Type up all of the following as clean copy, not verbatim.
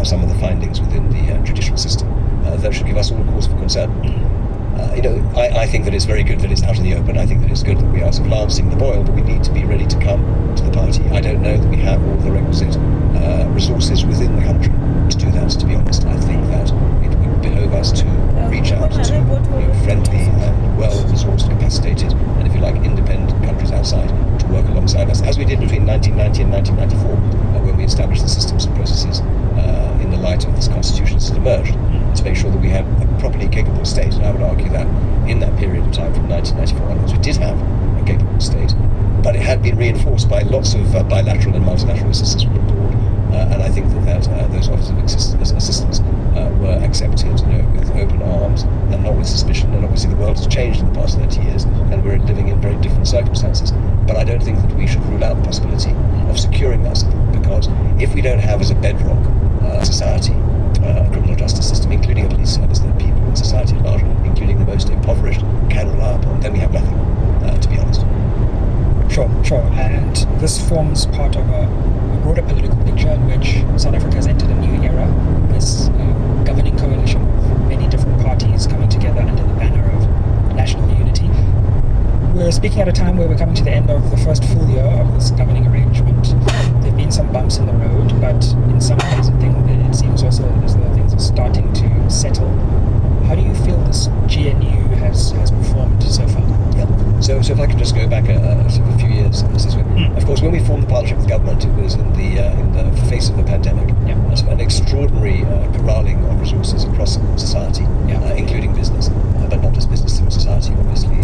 some of the findings within the judicial system that should give us all cause for concern. I think that it's very good that it's out in the open. I think that it's good that we are sort of lancing the boil, but we need to be ready to come to the party. I don't know that we have all the requisite resources within the country to do that, to be honest. I think that it would behove us to reach out to friendly and well-resourced, capacitated, and if you like, independent countries outside to work alongside us, as we did between 1990 and 1994, when we established the systems and processes in the light of this constitution as it emerged, to make sure that we had a properly capable state. And I would argue that in that period of time from 1994 onwards, we did have a capable state, but it had been reinforced by lots of bilateral and multilateral assistance from abroad. And I think that those offers of assistance were accepted with open arms and not with suspicion. And obviously the world has changed in the past 30 years and we're living in very different circumstances. But I don't think that we should rule out the possibility of securing that support, because if we don't have as a bedrock society, a criminal justice system, including a police service that people in society at large, including the most impoverished, can rely upon, then we have nothing, to be honest. Sure. And this forms part of a broader political picture in which South Africa has entered a new era, this governing coalition of many different parties coming together under the banner of national unity. We're speaking at a time where we're coming to the end of the first full year of this governing arrangement. There have been some bumps in the road, but in some ways it seems also as though things are starting to settle. How do you feel this GNU has performed so far? Yeah. So if I could just go back a few years, of course, when we formed the partnership with government, it was in the face of the pandemic. Yeah. So an extraordinary corralling of resources across society, including business, but not just business, civil society, obviously.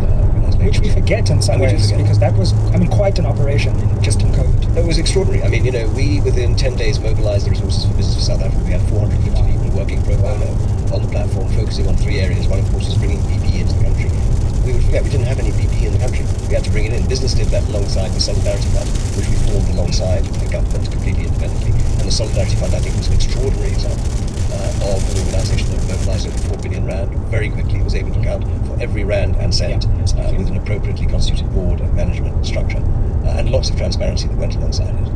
Which we forget in some ways, because that was, quite an operation just in COVID. It was extraordinary. We within 10 days mobilized the resources for business for South Africa. We had 450 people working pro bono on the platform, focusing on 3 areas. One, of course, was bringing PPE into the country. We would forget we didn't have any PPE in the country. We had to bring it in. Business did that alongside the Solidarity Fund, which we formed alongside the government completely independently. And the Solidarity Fund, I think, was an extraordinary example of an organisation that mobilised over 4 billion rand very quickly. It was able to account for every rand and cent with an appropriately constituted board and management structure, and lots of transparency that went alongside it.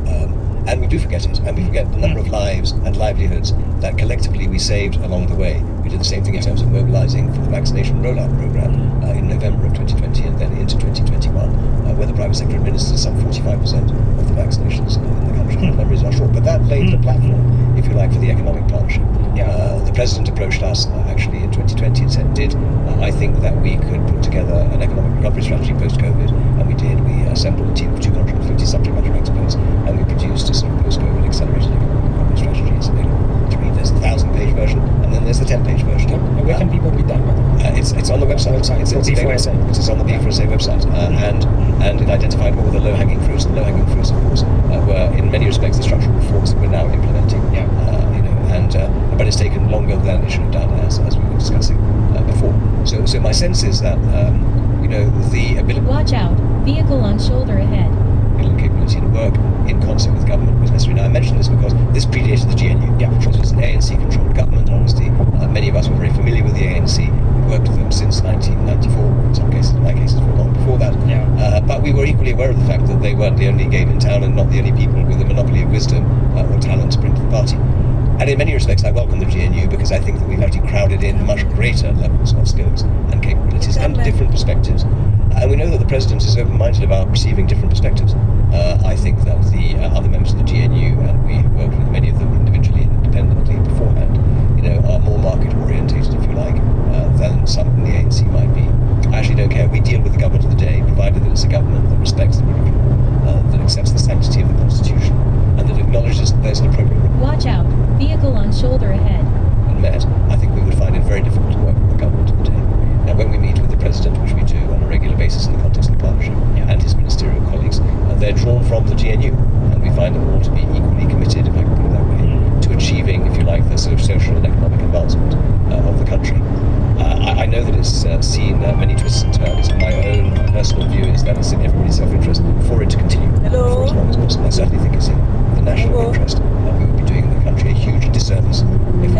And we do forget it, and we forget the number of lives and livelihoods that collectively we saved along the way. We did the same thing in terms of mobilising for the vaccination rollout programme in November of 2020 and then into 2021, where the private sector administers some 45% of the vaccinations in the country. The number is not short, but that laid the platform, if you like, for the economic partnership. The President approached us actually in 2020 and said, I think that we could put together an economic recovery strategy post-COVID, and we did. We assembled a team of 250 subject matter experts, and we produced a sort of post-COVID accelerated economic recovery strategy. It's available to read. There's the 1,000-page version, and then there's the 10-page version. And where can people read that? It's on the website. It's on the B4SA website, and it identified what were the low-hanging fruits. The low-hanging fruits, of course, were in many respects the structural reforms that we're now implementing. But it's taken longer than it should have done, as we were discussing before. So my sense is that the ability. Watch out! Vehicle on shoulder ahead. Capability to work in concert with government was necessary. Now I mention this because this predated the GNU, which was an ANC-controlled government. Obviously, many of us were very familiar with the ANC. We worked with them since 1994, in some cases, in my cases, for long before that. But we were equally aware of the fact that they weren't the only game in town and not the only people with a monopoly of wisdom or talent to bring to the party. And in many respects, I welcome the GNU because I think that we've actually crowded in much greater levels of skills and capabilities and different perspectives. And we know that the President is open-minded about receiving different perspectives. I think that the other members of the GNU, and we have worked with many of them individually and independently beforehand, are more market-orientated, if you like, than some in the ANC might be. I actually don't care. We deal with the government of the day, provided that it's a government that respects the rule of law, that accepts the sanctity of the Constitution, and that acknowledges that there's an appropriate rule. Watch out! Vehicle on shoulder ahead. And met, I think we would find it very difficult to work with the government of the day. Now, when we meet with the President, which we do on a regular basis in the context of the partnership, and his ministerial colleagues, they're drawn from the GNU, and we find them all to be equally committed, if I can put it that way, to achieving, if you like, the sort of social and economic advancement of the country. I know that it's seen many twists and turns. My own personal view is that it's in everybody's self-interest for it to continue for as long as possible. I certainly think it's in the national interest. We would be doing the country a huge disservice if we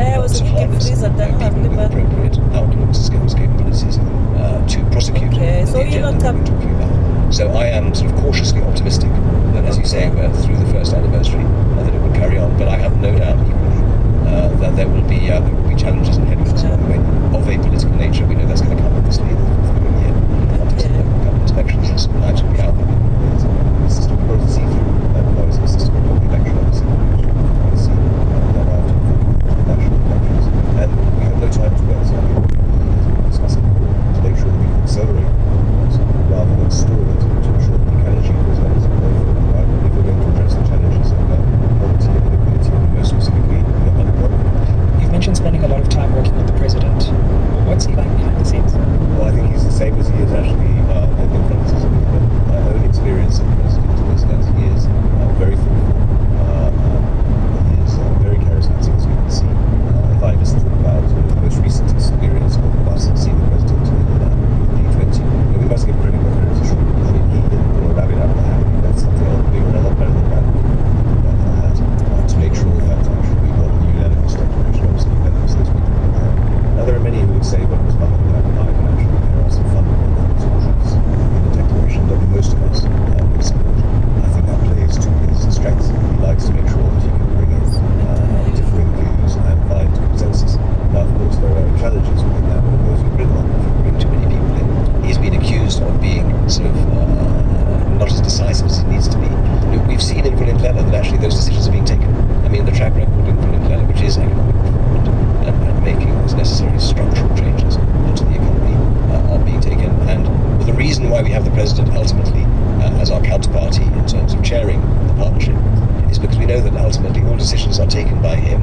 ultimately all decisions are taken by him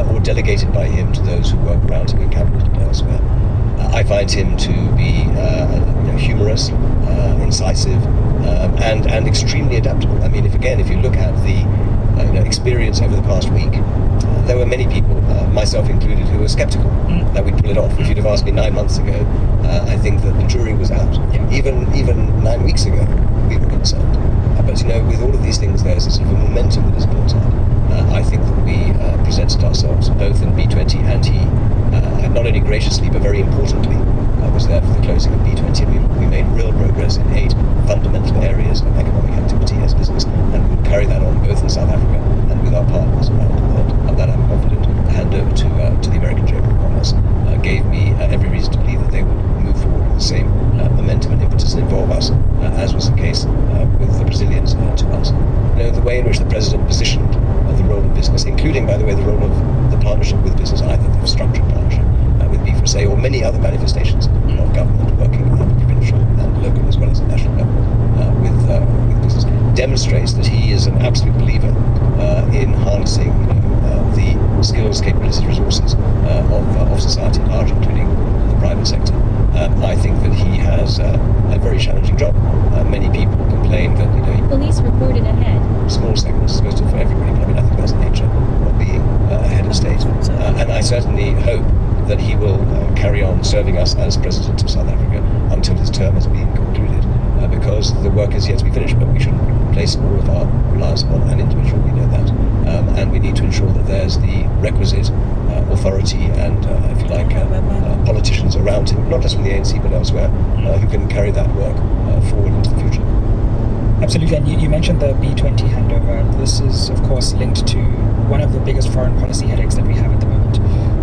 or delegated by him to those who work around him in cabinet and elsewhere. I find him to be humorous, incisive, and extremely adaptable. I mean, if you look at the experience over the past week, there were many people, myself included, who were skeptical that we'd pull it off. If you'd have asked me 9 months ago, I think that the jury was out. Yeah. Even 9 weeks ago, we were concerned. But with all of these things, there's a sort of a momentum that is built up. I think that we presented ourselves both in B20 and he, not only graciously but very importantly, was there for the closing of B20, and we made real progress in 8 fundamental areas of economic activity as business, and we'll carry that on both in South Africa and with our partners around the world. Of that, I'm confident. A handover to the American Chamber of Commerce gave me every reason to believe that they would move forward with the same momentum and impetus and involve us, as was the case with the Brazilians to us. The way in which the president positioned the role of business, including, by the way, the role of the partnership with business, either the structured partnership with B4SA or many other manifestations of government working at provincial and local as well as national level with business, demonstrates that he is an absolute believer in harnessing the skills, capabilities, resources of society at large, including the private sector. I think that he has a very challenging job. Many people complain that Police reported ahead. small segments is supposed to for everybody, but I mean I think that's the nature of being a head of state. And I certainly hope that he will carry on serving us as President of South Africa until his term has been concluded, because the work is yet to be finished, but we shouldn't place all of our reliance upon an individual, we know that. And we need to ensure that there's the requisite authority and, if you like, politicians around him, not just from the ANC but elsewhere, who can carry that work forward into the future. Absolutely, and you mentioned the B20 handover. This is, of course, linked to one of the biggest foreign policy headaches that we have at the moment,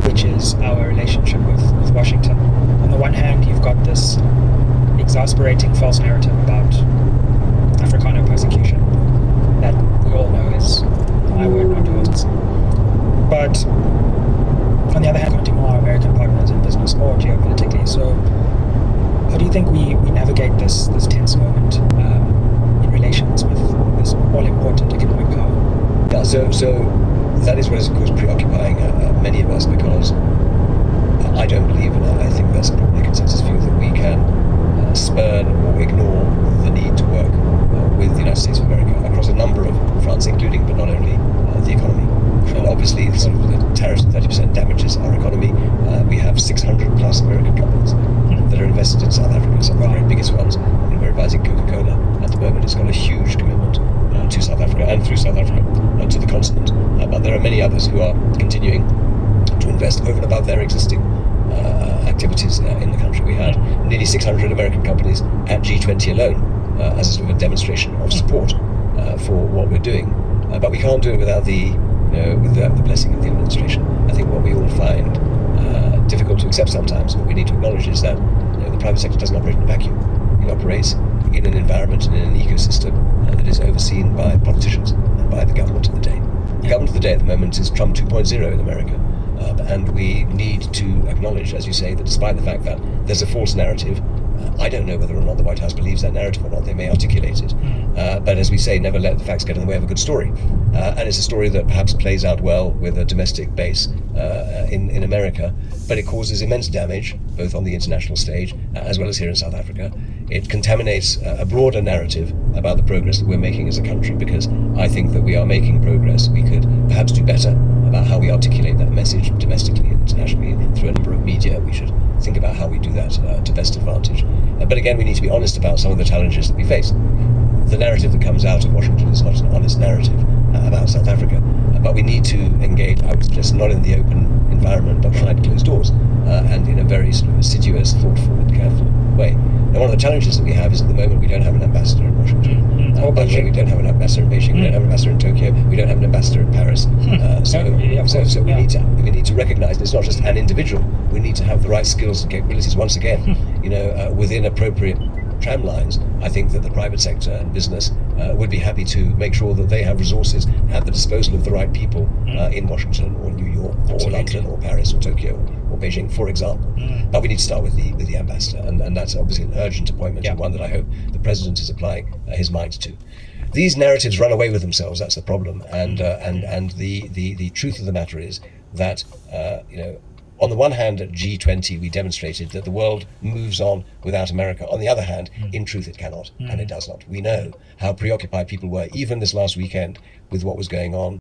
which is our relationship with Washington. On the one hand, you've got this exasperating false narrative about Afrikaner persecution that we all know is my word, not yours. But on the other hand, wanting more American partners in business or geopolitically. So how do you think we navigate this tense moment in relations with this all-important economic power? Yeah, so that is what is, of course, preoccupying many of us, because I don't believe, and I think that's probably a consensus view, that we can spurn or ignore the need to work with the United States of America across a number of fronts, including but not only the economy. And obviously, sort of the tariffs of 30% damages our economy. We have 600 plus American companies that are invested in South Africa, some of the very biggest ones. And we're advising Coca-Cola at the moment. It's got a huge commitment to South Africa and through South Africa to the continent. But there are many others who are continuing to invest over and above their existing activities in the country. We had nearly 600 American companies at G20 alone as a sort of a demonstration of support for what we're doing. But we can't do it without with the blessing of the administration. I think what we all find difficult to accept sometimes, what we need to acknowledge is that the private sector doesn't operate in a vacuum. It operates in an environment and in an ecosystem that is overseen by politicians and by the government of the day. The government of the day at the moment is Trump 2.0 in America. And we need to acknowledge, as you say, that despite the fact that there's a false narrative, I don't know whether or not the White House believes that narrative or not. They may articulate it. But as we say, never let the facts get in the way of a good story. And it's a story that perhaps plays out well with a domestic base in America, but it causes immense damage, both on the international stage as well as here in South Africa. It contaminates a broader narrative about the progress that we're making as a country, because I think that we are making progress. We could perhaps do better about how we articulate that message domestically and internationally through a number of media. We should think about how we do that to best advantage. But again, we need to be honest about some of the challenges that we face. The narrative that comes out of Washington is not an honest narrative about South Africa. But we need to engage, I would suggest, not in the open environment, but behind closed doors, and in a very sort of assiduous, thoughtful and careful way. Now, one of the challenges that we have is at the moment we don't have an ambassador in Washington. By the way, we don't have an ambassador in Beijing, we don't have an ambassador in Tokyo, we don't have an ambassador in Paris. So we need to recognize that it's not just an individual. We need to have the right skills and capabilities once again, within appropriate tramlines. I think that the private sector and business would be happy to make sure that they have resources at the disposal of the right people in Washington or New York or London or Paris or Tokyo or Beijing, for example. But we need to start with the ambassador, and that's obviously an urgent appointment, and one that I hope the president is applying his mind to. these narratives run away with themselves. That's the problem. And the truth of the matter is that on the one hand, at G20, we demonstrated that the world moves on without America. On the other hand, in truth, it cannot, and it does not. We know how preoccupied people were, even this last weekend, with what was going on